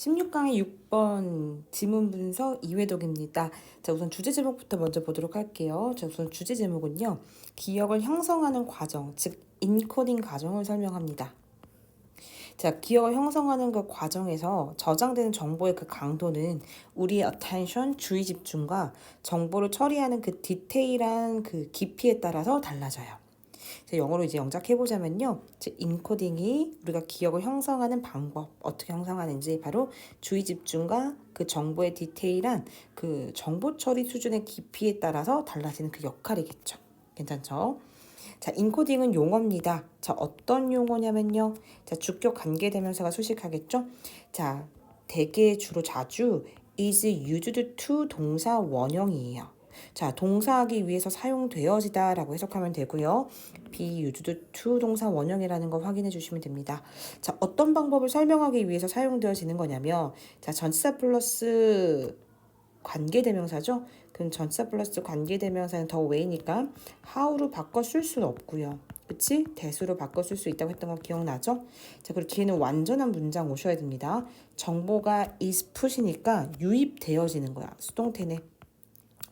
16강의 6번 지문 분석 이회독입니다. 자, 우선 주제 제목부터 먼저 보도록 할게요. 자, 우선 주제 제목은요. 기억을 형성하는 과정, 즉 인코딩 과정을 설명합니다. 자, 기억을 형성하는 그 과정에서 저장되는 정보의 그 강도는 우리의 attention, 주의 집중과 정보를 처리하는 그 디테일한 그 깊이에 따라서 달라져요. 영어로 이제 영작해보자면요. 인코딩이 우리가 기억을 형성하는 방법, 어떻게 형성하는지 바로 주의 집중과 그 정보의 디테일한 그 정보 처리 수준의 깊이에 따라서 달라지는 그 역할이겠죠. 괜찮죠? 자, 인코딩은 용어입니다. 자, 어떤 용어냐면요. 자, 주격 관계대명사가 수식하겠죠? 자, 대개 주로 자주 is used to 동사 원형이에요. 자, 동사하기 위해서 사용되어지다 라고 해석하면 되고요. be used to 동사 원형이라는 거 확인해 주시면 됩니다. 자, 어떤 방법을 설명하기 위해서 사용되어지는 거냐면 자, 전치사 플러스 관계대명사죠. 그럼 전치사 플러스 관계대명사는 더 way니까 how로 바꿔 쓸 수는 없고요. 그치? 대수로 바꿔 쓸 수 있다고 했던 거 기억나죠? 자, 그리고 뒤에는 완전한 문장 오셔야 됩니다. 정보가 is put이니까 유입되어지는 거야. 수동태네.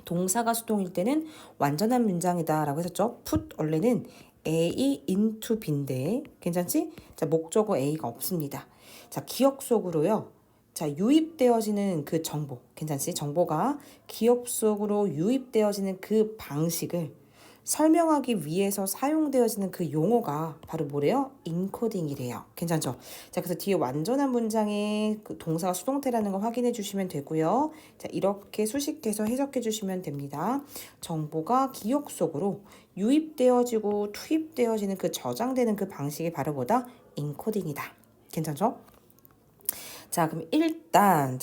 동사가 수동일 때는 완전한 문장이다 라고 했었죠. put 원래는 A into B인데 괜찮지? 자, 목적어 A가 없습니다. 자, 기억 속으로요. 자, 유입되어지는 그 정보 괜찮지? 정보가 기억 속으로 유입되어지는 그 방식을 설명하기 위해서 사용되어지는 그 용어가 바로 뭐래요? 인코딩이래요. 괜찮죠? 자, 그래서 뒤에 완전한 문장에 그 동사가 수동태라는 거 확인해 주시면 되고요. 자, 이렇게 수식해서 해석해 주시면 됩니다. 정보가 기억 속으로 유입되어지고 투입되어지는 그 저장되는 그 방식이 바로 뭐다? 인코딩이다. 괜찮죠? 자, 그럼 일단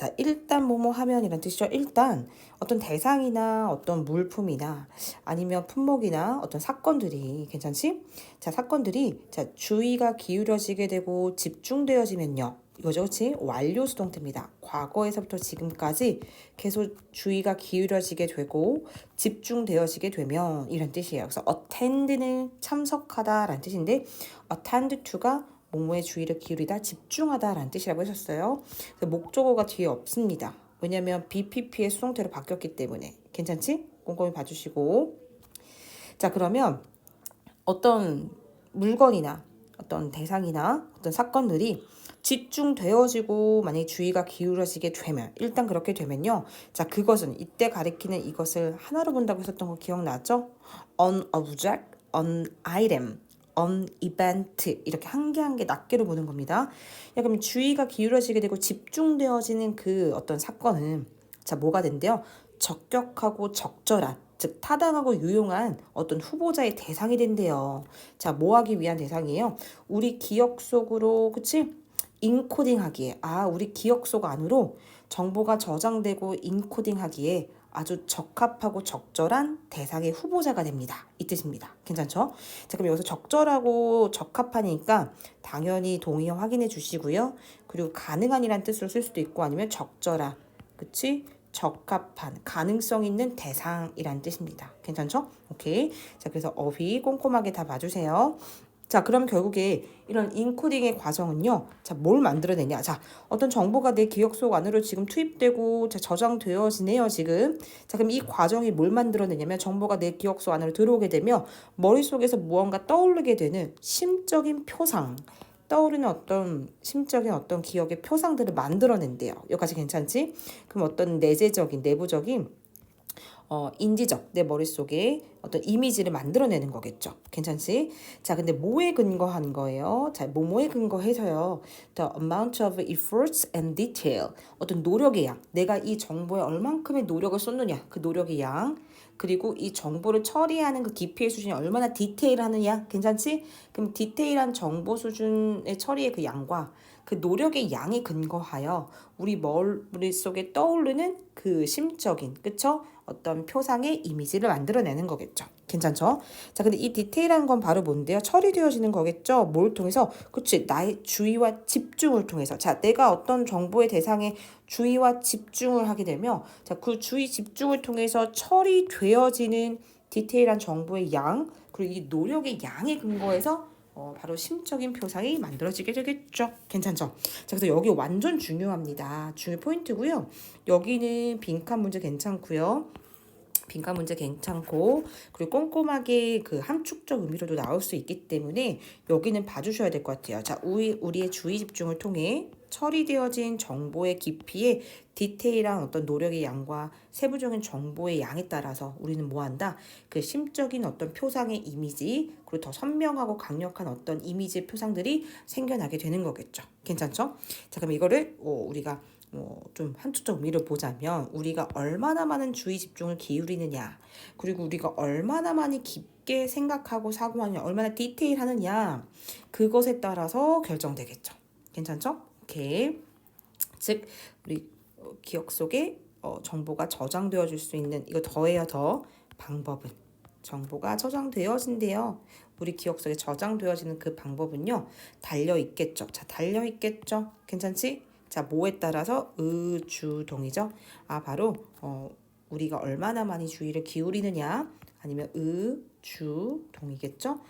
뭐뭐 하면 이란 뜻이죠. 일단 어떤 대상이나 어떤 물품이나 아니면 품목이나 어떤 사건들이 괜찮지? 자, 사건들이 자, 주의가 기울여지게 되고 집중되어지면요. 이거죠, 그렇지? 완료 수동태입니다. 과거에서부터 지금까지 계속 주의가 기울여지게 되고 집중되어지게 되면 이런 뜻이에요. 그래서 attend는 참석하다라는 뜻인데 attend to가 뭐뭐에 주의를 기울이다, 집중하다라는 뜻이라고 하셨어요. 목적어가 뒤에 없습니다. 왜냐면 BPP의 수동태로 바뀌었기 때문에. 괜찮지? 꼼꼼히 봐주시고. 자, 그러면 어떤 물건이나 어떤 대상이나 어떤 사건들이 집중되어지고 만약에 주의가 기울어지게 되면 일단 그렇게 되면요. 자, 그것은 이때 가리키는 이것을 하나로 본다고 했었던 거 기억나죠? An object, an item, an event 이렇게 한 개 한 개 낱개로 보는 겁니다. 야, 그럼 주의가 기울어지게 되고 집중되어지는 그 어떤 사건은 자, 뭐가 된대요? 적격하고 적절한 즉 타당하고 유용한 어떤 후보자의 대상이 된대요. 자, 뭐 하기 위한 대상이에요? 우리 기억 속으로 그치? 인코딩 하기에 우리 기억 속 안으로 정보가 저장되고 인코딩 하기에 아주 적합하고 적절한 대상의 후보자가 됩니다. 이 뜻입니다. 괜찮죠? 자, 그럼 여기서 적절하고 적합하니까 당연히 동의 확인해 주시고요. 그리고 가능한이란 뜻으로 쓸 수도 있고 아니면 적절한 그치? 적합한 가능성 있는 대상이란 뜻입니다. 괜찮죠? 오케이. 자, 그래서 어휘 꼼꼼하게 다 봐주세요. 자, 그럼 결국에 이런 인코딩의 과정은요. 자, 뭘 만들어내냐? 자, 어떤 정보가 내 기억 속 안으로 지금 투입되고 자, 저장되어지네요, 지금. 자, 그럼 이 과정이 뭘 만들어내냐면 정보가 내 기억 속 안으로 들어오게 되면 머릿속에서 무언가 떠오르게 되는 심적인 표상. 떠오르는 어떤 심적인 어떤 기억의 표상들을 만들어낸대요. 여기까지 괜찮지? 그럼 어떤 내재적인 내부적인 인지적 내 머릿속에 어떤 이미지를 만들어내는 거겠죠. 괜찮지? 자, 근데 뭐에 근거한 거예요? 자, 뭐뭐에 근거해서요. The amount of efforts and detail. 어떤 노력의 양. 내가 이 정보에 얼만큼의 노력을 쏟느냐. 그 노력의 양. 그리고 이 정보를 처리하는 그 깊이의 수준이 얼마나 디테일하느냐. 괜찮지? 그럼 디테일한 정보 수준의 처리의 그 양과 그 노력의 양에 근거하여 우리 머릿속에 떠오르는 그 심적인, 그쵸? 어떤 표상의 이미지를 만들어내는 거겠죠. 괜찮죠? 자, 근데 이 디테일한 건 바로 뭔데요? 처리되어지는 거겠죠? 뭘 통해서? 그치, 나의 주의와 집중을 통해서. 자, 내가 어떤 정보의 대상에 주의와 집중을 하게 되면, 자, 그 주의 집중을 통해서 처리되어지는 디테일한 정보의 양, 그리고 이 노력의 양에 근거해서 바로 심적인 표상이 만들어지게 되겠죠. 괜찮죠? 자, 그래서 여기 완전 중요합니다. 중요 포인트고요. 여기는 빈칸 문제 괜찮고요. 빈칸 문제 괜찮고 그리고 꼼꼼하게 그 함축적 의미로도 나올 수 있기 때문에 여기는 봐주셔야 될 것 같아요. 자, 우리의 주의 집중을 통해 처리되어진 정보의 깊이에 디테일한 어떤 노력의 양과 세부적인 정보의 양에 따라서 우리는 뭐한다? 그 심적인 어떤 표상의 이미지 그리고 더 선명하고 강력한 어떤 이미지의 표상들이 생겨나게 되는 거겠죠. 괜찮죠? 자, 그럼 이거를 우리가 좀 함축적 의미를 보자면 우리가 얼마나 많은 주의 집중을 기울이느냐 그리고 우리가 얼마나 많이 깊게 생각하고 사고하느냐 얼마나 디테일하느냐 그것에 따라서 결정되겠죠. 괜찮죠? 오케이. 즉 우리 기억 속에 정보가 저장되어질 수 있는 이거 더해요 더 방법은 정보가 저장되어진대요. 우리 기억 속에 저장되어지는 그 방법은요 달려있겠죠. 자, 달려있겠죠. 괜찮지? 자, 뭐에 따라서 의주동이죠. 바로 우리가 얼마나 많이 주의를 기울이느냐 아니면 의주동이겠죠.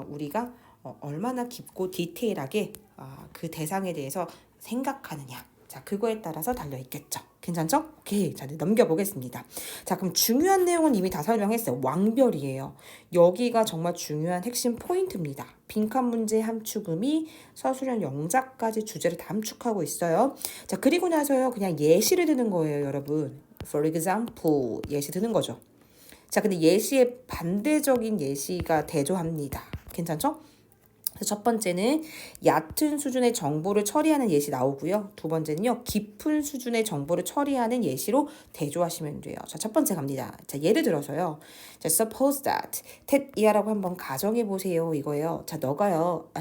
우리가 얼마나 깊고 디테일하게 그 대상에 대해서 생각하느냐. 자, 그거에 따라서 달려있겠죠. 괜찮죠? 오케이. 자, 넘겨보겠습니다. 자, 그럼 중요한 내용은 이미 다 설명했어요. 왕별이에요. 여기가 정말 중요한 핵심 포인트입니다. 빈칸 문제 함축음이 서술형 영작까지 주제를 다 함축하고 있어요. 자, 그리고 나서요. 그냥 예시를 드는 거예요, 여러분. For example, 예시 드는 거죠. 자, 근데 예시의 반대적인 예시가 대조합니다. 괜찮죠? 첫 번째는 얕은 수준의 정보를 처리하는 예시 나오고요. 두 번째는요. 깊은 수준의 정보를 처리하는 예시로 대조하시면 돼요. 자, 첫 번째 갑니다. 자, 예를 들어서요. 자, suppose that. that이라고 한번 가정해 보세요. 이거예요. 자, 너가요.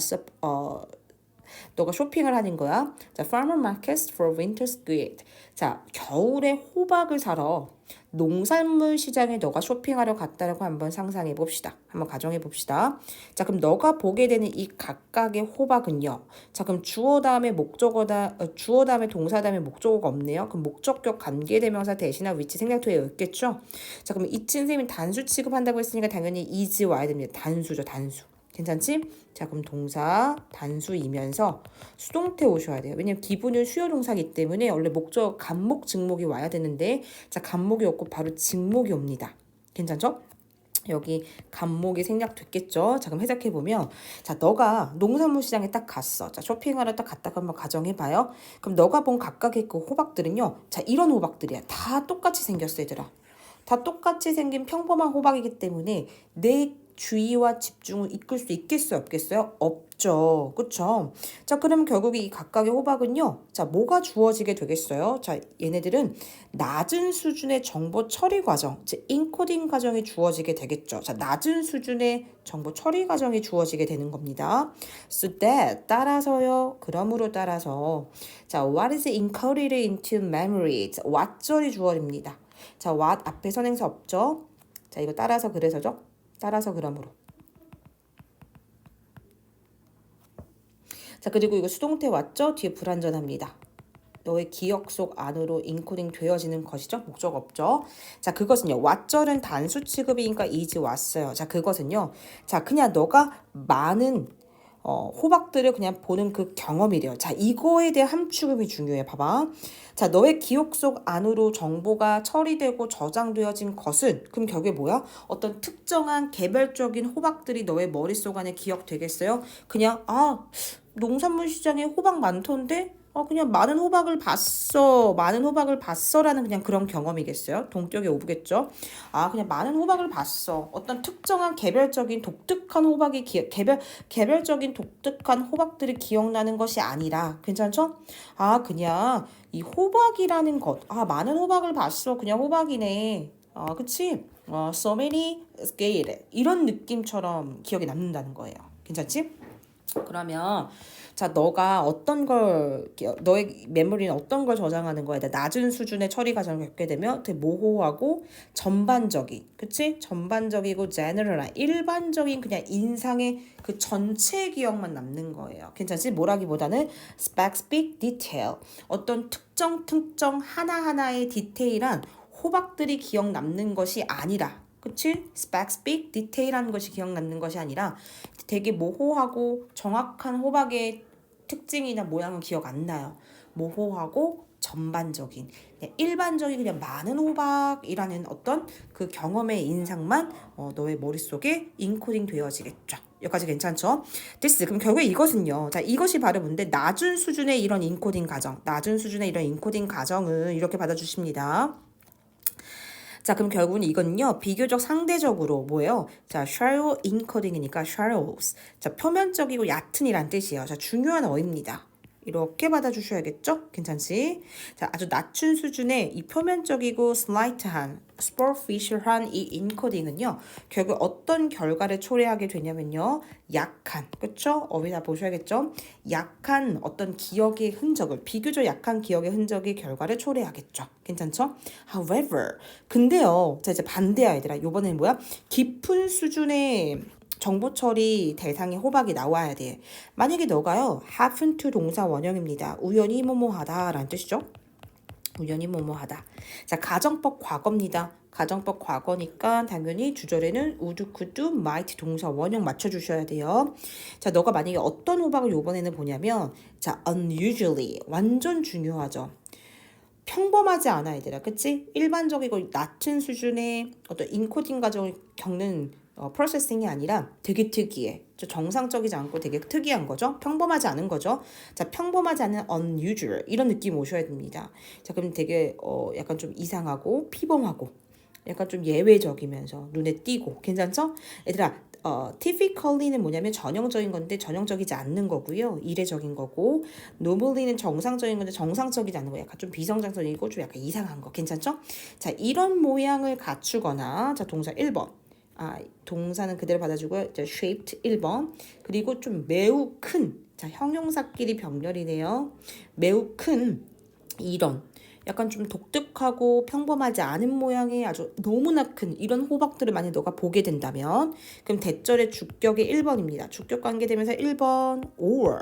너가 쇼핑을 하는 거야. 자, farmer markets for winter squid. 자, 겨울에 호박을 사러 농산물 시장에 너가 쇼핑하러 갔다라고 한번 상상해 봅시다. 한번 가정해 봅시다. 자, 그럼 너가 보게 되는 이 각각의 호박은요. 자, 그럼 주어 다음에 주어 다음에 동사 다음에 목적어가 없네요. 그럼 목적격 관계대명사 대신할 위치 생략토에 있겠죠. 자, 그럼 이친 쌤이 단수 취급한다고 했으니까 당연히 is 와야 됩니다. 단수죠, 단수. 괜찮지? 자, 그럼 동사 단수이면서 수동태 오셔야 돼요. 왜냐면 기본은 수요 동사이기 때문에 원래 목적 간목 직목이 와야 되는데 자, 간목이 없고 바로 직목이 옵니다. 괜찮죠? 여기 간목이 생략됐겠죠. 자, 그럼 해석해 보면 자, 너가 농산물 시장에 딱 갔어. 자, 쇼핑하러 딱 갔다가 한번 가정해 봐요. 그럼 너가 본 각각의 그 호박들은요. 자, 이런 호박들이야. 다 똑같이 생겼어, 얘들아. 다 똑같이 생긴 평범한 호박이기 때문에 내 주의와 집중을 이끌 수 있겠어요? 없겠어요? 없죠. 그쵸? 자, 그럼 결국에 이 각각의 호박은요. 자, 뭐가 주어지게 되겠어요? 자, 얘네들은 낮은 수준의 정보 처리 과정, 즉 인코딩 과정이 주어지게 되겠죠. 자, 낮은 수준의 정보 처리 과정이 주어지게 되는 겁니다. So that, 따라서요. 그러므로 따라서 자, what is encoded into memory? 자, what절이 주어집니다. 자, what 앞에 선행사 없죠? 자, 이거 따라서 그래서죠? 따라서 그러므로. 자, 그리고 이거 수동태 왔죠? 뒤에 불완전합니다. 너의 기억 속 안으로 인코딩 되어지는 것이죠. 목적 없죠. 자, 그것은요. 왓절은 단수 취급이니까 is 왔어요. 자, 그것은요. 자, 그냥 너가 많은 호박들을 그냥 보는 그 경험이래요. 자, 이거에 대한 함축음이 중요해. 봐봐. 자, 너의 기억 속 안으로 정보가 처리되고 저장되어진 것은 그럼 결국에 뭐야? 어떤 특정한 개별적인 호박들이 너의 머릿속 안에 기억되겠어요? 그냥 농산물 시장에 호박 많던데 그냥 많은 호박을 봤어라는 그냥 그런 경험이겠어요. 동격에 오부겠죠. 그냥 많은 호박을 봤어. 어떤 특정한 개별적인 독특한 호박이 개별적인 독특한 호박들이 기억나는 것이 아니라 괜찮죠? 그냥 이 호박이라는 것. 많은 호박을 봤어. 그냥 호박이네. 그치? So many scale 이런 느낌처럼 기억에 남는다는 거예요. 괜찮지? 그러면 자, 너가 너의 메모리는 어떤 걸 저장하는 거야? 낮은 수준의 처리 과정을 겪게 되면 되게 모호하고 전반적인, 그치? 전반적이고 general, 일반적인 그냥 인상의 그 전체 기억만 남는 거예요. 괜찮지? 뭐라기보다는 specific detail, 어떤 특정 하나하나의 디테일한 호박들이 기억 남는 것이 아니라 그치? specific, 디테일한 것이 기억 남는 것이 아니라 되게 모호하고 정확한 호박의 특징이나 모양은 기억 안 나요. 모호하고 전반적인, 그냥 일반적인 그냥 많은 호박이라는 어떤 그 경험의 인상만 너의 머릿속에 인코딩 되어지겠죠. 여기까지 괜찮죠? 됐어. 그럼 결국에 이것은요. 자, 이것이 바로 뭔데? 낮은 수준의 이런 인코딩 과정. 낮은 수준의 이런 인코딩 과정을 이렇게 받아주십니다. 자, 그럼 결국은 이건요, 비교적 상대적으로 뭐예요? 자, shallow encoding이니까 shallows. 자, 표면적이고 얕은이란 뜻이에요. 자, 중요한 어입니다. 이렇게 받아주셔야겠죠? 괜찮지? 자, 아주 낮춘 수준의 이 표면적이고 slight한, superficial한 이 인코딩은요, 결국 어떤 결과를 초래하게 되냐면요, 약한, 그쵸? 어휘다 보셔야겠죠? 약한 어떤 기억의 흔적을, 비교적 약한 기억의 흔적이 결과를 초래하겠죠. 괜찮죠? However, 근데요, 자, 이제 반대야, 얘들아. 요번엔 뭐야? 깊은 수준의 정보 처리 대상의 호박이 나와야 돼. 만약에 너가요, happen to 동사 원형입니다. 우연히 뭐뭐하다 라는 뜻이죠. 우연히 뭐뭐하다. 자, 가정법 과거입니다. 가정법 과거니까 당연히 주절에는 would, could, might 동사 원형 맞춰주셔야 돼요. 자, 너가 만약에 어떤 호박을 요번에는 보냐면, 자, unusually 완전 중요하죠. 평범하지 않아, 얘들아. 그치? 일반적이고 낮은 수준의 어떤 인코딩 과정을 겪는 프로세싱이 아니라 되게 특이해. 정상적이지 않고 되게 특이한 거죠. 평범하지 않은 거죠. 자, 평범하지 않은 unusual 이런 느낌 오셔야 됩니다. 자, 그럼 되게 약간 좀 이상하고 피범하고 약간 좀 예외적이면서 눈에 띄고 괜찮죠? 얘들아, typically는 뭐냐면 전형적인 건데 전형적이지 않는 거고요. 이례적인 거고, normally는 정상적인 건데 정상적이지 않는 거, 약간 좀 비정상적이고 좀 약간 이상한 거. 괜찮죠? 자, 이런 모양을 갖추거나, 자, 동사 1번. 동사는 그대로 받아주고요. 이제 shaped 1번. 그리고 좀 매우 큰, 자, 형용사끼리 병렬이네요. 매우 큰 이런 약간 좀 독특하고 평범하지 않은 모양의 아주 너무나 큰 이런 호박들을 만약 너가 보게 된다면, 그럼 대절의 주격이 1번입니다. 주격 관계대명사 1번 or,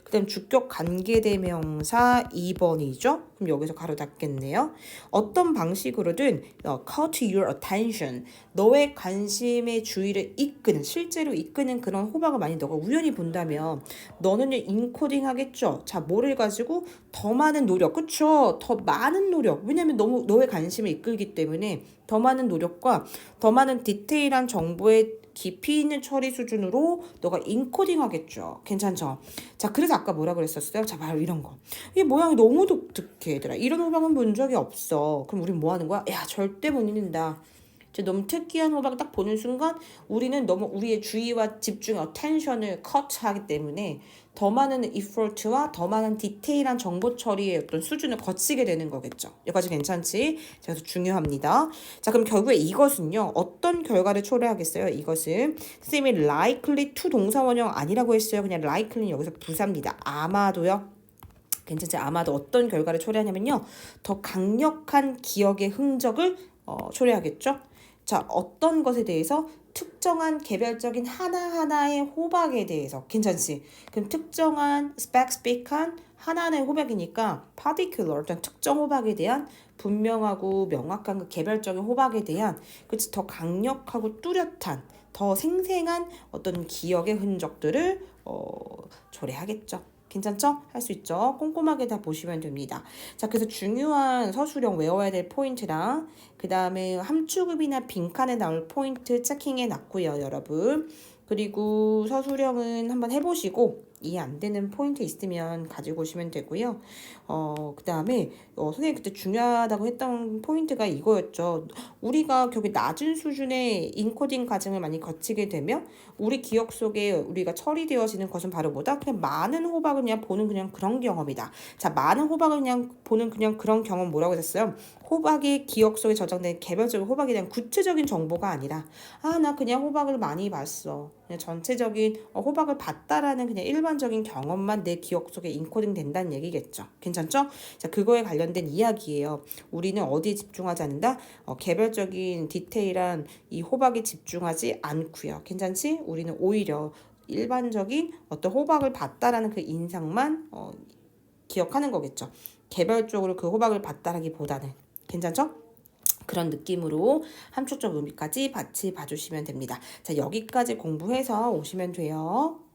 그 다음 주격 관계대명사 2번이죠. 그럼 여기서 가로 닫겠네요. 어떤 방식으로든 call to your attention, 너의 관심의 주의를 이끄는, 실제로 이끄는 그런 호박을 만약 너가 우연히 본다면 너는 인코딩 하겠죠. 자, 뭐를 가지고 더 많은 노력, 그쵸? 더 많은 노력. 왜냐면 너무 너의 관심을 이끌기 때문에 더 많은 노력과 더 많은 디테일한 정보의 깊이 있는 처리 수준으로 너가 인코딩 하겠죠. 괜찮죠? 자, 그래서 아까 뭐라 그랬었어요? 자, 바로 이런 거. 이 모양이 너무 독특해, 얘들아. 이런 호박은 본 적이 없어. 그럼 우린 뭐 하는 거야? 야, 절대 못 잊는다. 너무 특이한 호박을 딱 보는 순간 우리는 너무 우리의 주의와 집중, attention을 컷하기 때문에 더 많은 effort와 더 많은 디테일한 정보 처리의 어떤 수준을 거치게 되는 거겠죠. 여기까지 괜찮지? 그래서 중요합니다. 자, 그럼 결국에 이것은요, 어떤 결과를 초래하겠어요? 이것은 선생님이 likely to 동사 원형 아니라고 했어요. 그냥 likely는 여기서 부사입니다. 아마도요. 괜찮지? 아마도 어떤 결과를 초래하냐면요, 더 강력한 기억의 흔적을 초래하겠죠. 자, 어떤 것에 대해서? 특정한 개별적인 하나하나의 호박에 대해서. 괜찮지? 그럼 특정한 specific한 하나하나의 호박이니까 particular, 어떤 특정 호박에 대한 분명하고 명확한 그 개별적인 호박에 대한, 그치, 더 강력하고 뚜렷한, 더 생생한 어떤 기억의 흔적들을 초래하겠죠. 괜찮죠? 할 수 있죠? 꼼꼼하게 다 보시면 됩니다. 자, 그래서 중요한 서술형 외워야 될 포인트랑 그 다음에 함축음이나 빈칸에 나올 포인트 체킹해 놨고요, 여러분. 그리고 서술형은 한번 해보시고 이해 안 되는 포인트 있으면 가지고 오시면 되고요. 그 다음에 선생님 그때 중요하다고 했던 포인트가 이거였죠. 우리가 결국 낮은 수준의 인코딩 과정을 많이 거치게 되면 우리 기억 속에 우리가 처리되어지는 것은 바로 뭐다? 그냥 많은 호박을 그냥 보는 그냥 그런 경험이다. 자, 많은 호박을 그냥 보는 그냥 그런 경험 뭐라고 했었어요? 호박의 기억 속에 저장된 개별적인 호박에 대한 구체적인 정보가 아니라, 나 그냥 호박을 많이 봤어. 그냥 전체적인 호박을 봤다라는 그냥 일반적인 경험만 내 기억 속에 인코딩 된다는 얘기겠죠. 괜찮죠? 자, 그거에 관련된 이야기예요. 우리는 어디에 집중하지 않는다? 개별적인 디테일한 이 호박에 집중하지 않고요. 괜찮지? 우리는 오히려 일반적인 어떤 호박을 봤다라는 그 인상만 기억하는 거겠죠. 개별적으로 그 호박을 봤다라기보다는. 괜찮죠? 그런 느낌으로 함축적 의미까지 같이 봐주시면 됩니다. 자, 여기까지 공부해서 오시면 돼요.